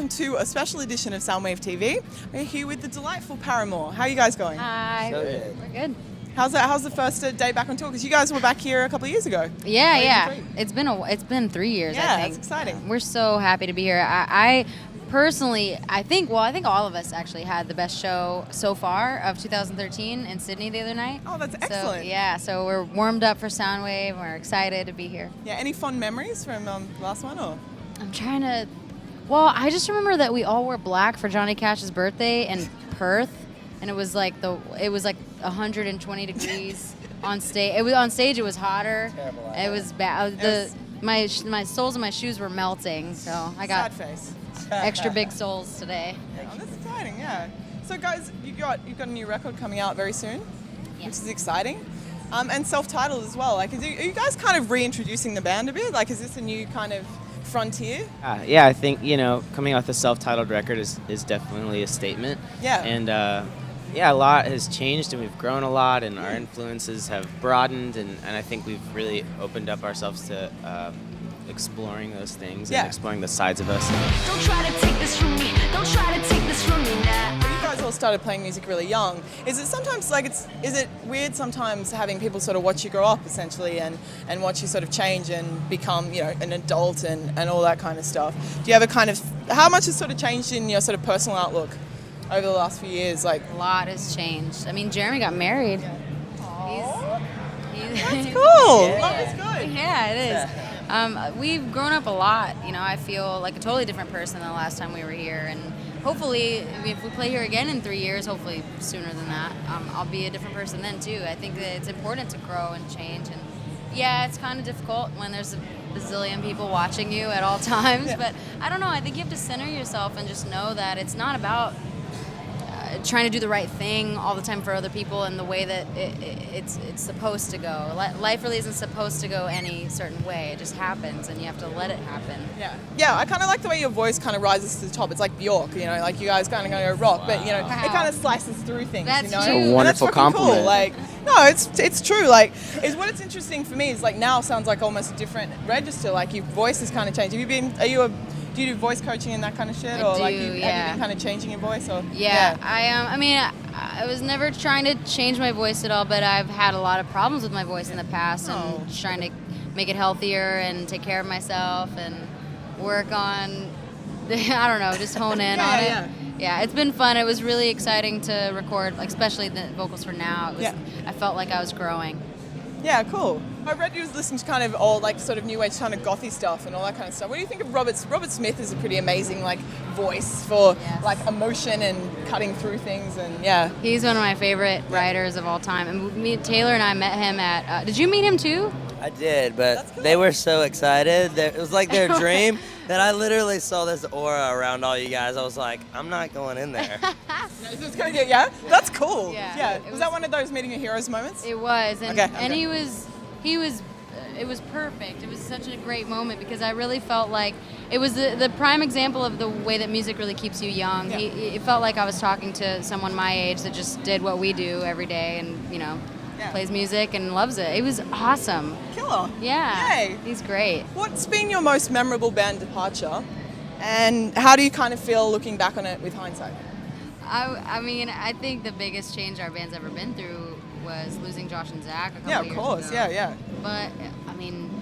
welcome to a special edition of Soundwave TV. We're here with the delightful Paramore. How are you guys going? Hi. So good. We're good. How's the first day back on tour? Because you guys were back here a couple of years ago. Yeah. It's been 3 years. Yeah, I think. that's exciting. We're so happy to be here. I personally, I think all of us actually had the best show so far of 2013 in Sydney the other night. Oh, that's excellent. So we're warmed up for Soundwave. We're excited to be here. Yeah, any fond memories from the last one? Or? I'm trying to. Well, I just remember that we all wore black for Johnny Cash's birthday in Perth, and it was like 120 degrees on stage. It was hotter. Terrible. It was bad. My soles of my shoes were melting, so I got Sad face. extra big soles today. Oh, that's exciting, yeah. So guys, you've got a new record coming out very soon, which is exciting. And self-titled as well. Like, are you guys kind of reintroducing the band a bit? Like, is this a new kind of frontier? Yeah, I think, coming out the self-titled record is definitely a statement. Yeah. And, a lot has changed, and we've grown a lot, and our influences have broadened, and I think we've really opened up ourselves to exploring those things and exploring the sides of us. Don't try to take this from me. Don't try to take this from me now. You guys all started playing music really young. Is it sometimes is it weird sometimes having people sort of watch you grow up essentially and watch you sort of change and become, an adult and all that kind of stuff? Do you have how much has sort of changed in your sort of personal outlook over the last few years? Like, A lot has changed. I mean, Jeremy got married. that's cool. Love is good. Yeah, it is. We've grown up a lot. I feel like a totally different person than the last time we were here. And hopefully, if we play here again in 3 years, hopefully sooner than that, I'll be a different person then too. I think that it's important to grow and change. And yeah, it's kind of difficult when there's a bazillion people watching you at all times. Yeah. But I don't know. I think you have to center yourself and just know that it's not about trying to do the right thing all the time for other people in the way that it's supposed to go. Life really isn't supposed to go any certain way. It just happens, and you have to let it happen. Yeah, I kind of like the way your voice kind of rises to the top. It's like Bjork, like you guys kind of go rock, but it kind of slices through things. That's It's true. a And wonderful that's fucking compliment. Cool. Like, no, it's true. Like, what's interesting for me is like now sounds like almost a different register. Like your voice has kind of changed. Do you do voice coaching and that kind of shit, I or do, like have you yeah. been kind of changing your voice? Or Yeah, I was never trying to change my voice at all, but I've had a lot of problems with my voice in the past, and just trying to make it healthier and take care of myself and work on, I don't know, just hone in on it. Yeah, it's been fun. It was really exciting to record, like especially the vocals for Now. I felt like I was growing. Yeah, cool. I read you was listening to kind of old, like sort of new age kind of gothy stuff and all that kind of stuff. What do you think of Robert Smith? Is a pretty amazing like voice for like emotion and cutting through things, and He's one of my favorite writers of all time. And Taylor and I met him at. Did you meet him too? I did, but That's cool. they were so excited. It was like their dream that I literally saw this aura around all you guys. I was like, I'm not going in there. It's gonna get, that's cool. Yeah. Was that one of those meeting your heroes moments? It was, and Okay. he was. It was perfect. It was such a great moment because I really felt like it was the prime example of the way that music really keeps you young. Yeah. It felt like I was talking to someone my age that just did what we do every day and plays music and loves it. It was awesome. Killer. Yeah. Yay. He's great. What's been your most memorable band departure, and how do you kind of feel looking back on it with hindsight? I think the biggest change our band's ever been through was losing Josh and Zach a couple Yeah, of years course. ago. Yeah. But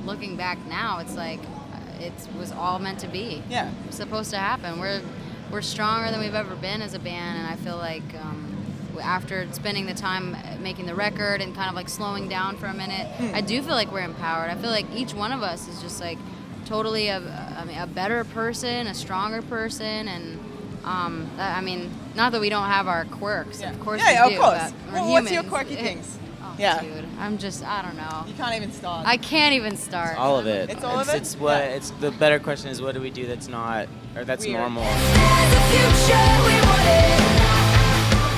looking back now, it's like it was all meant to be. Yeah. It was supposed to happen. We're stronger than we've ever been as a band, and I feel like after spending the time making the record and kind of like slowing down for a minute, I do feel like we're empowered. I feel like each one of us is just like totally a better person, a stronger person, and not that we don't have our quirks. Of course we do. Of course. But we're Well, what's your humans. quirky things? Oh, Yeah. dude, I don't know. You can't even start. I can't even start. All of it. It's all of it? It's it's the better question is, what do we do that's not, or that's Weird. normal? There's a future we wanted.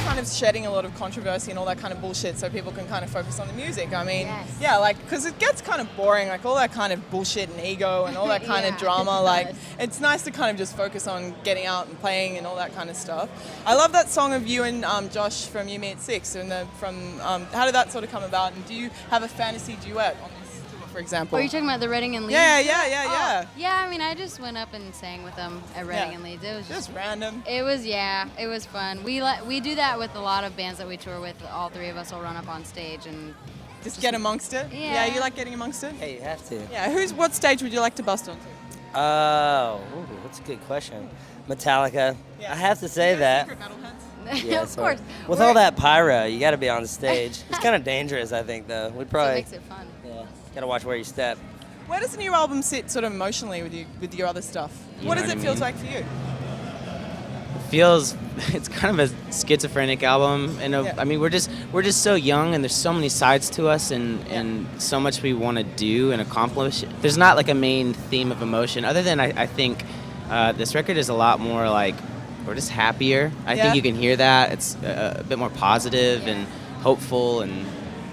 Kind of shedding a lot of controversy and all that kind of bullshit so people can kind of focus on the music. I mean, Yes. because it gets kind of boring, like all that kind of bullshit and ego and all that kind of Yeah, drama. it Like, does. it's nice to kind of just focus on getting out and playing and all that kind of stuff. I love that song of you and Josh from You Me at 6. And how did that sort of come about? And do you have a fantasy duet on this tour? for example? Oh, are you talking about the Reading and Leeds? Yeah. Yeah, I mean, I just went up and sang with them at Reading Yeah. and Leeds. It was Just random. It was fun. We do that with a lot of bands that we tour with. All three of us will run up on stage and Just get amongst it. Yeah. You like getting amongst it. Hey, you have to. Yeah. What stage would you like to bust onto? Oh, that's a good question. Metallica. Yeah. I have to say that. Secret metalheads? Yeah, of sorry. course. With We're- all that pyro, you got to be on the stage. It's kind of dangerous, I think, though. We'd so it probably makes it fun. got to watch where you step. Where does the new album sit, sort of emotionally, with your other stuff? You What know does what it I feel mean? like for you? It's kind of a schizophrenic album, and Yeah. I mean we're just so young, and there's so many sides to us, and so much we want to do and accomplish. There's not like a main theme of emotion, other than I think this record is a lot more like we're just happier. I Yeah. think you can hear that. It's a bit more positive and hopeful, and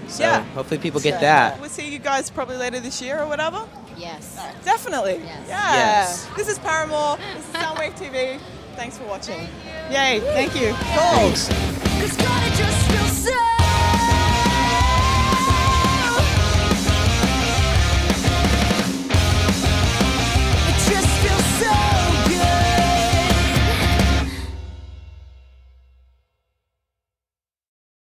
so Yeah. hopefully people get that. We'll see you guys probably later this year or whatever. Yes. Definitely. Yes. Yeah. Yes. This is Paramore. This is Soundwave TV. Thanks for watching. Yay. Thank you. Cool. Thanks. Cause God, it just feels so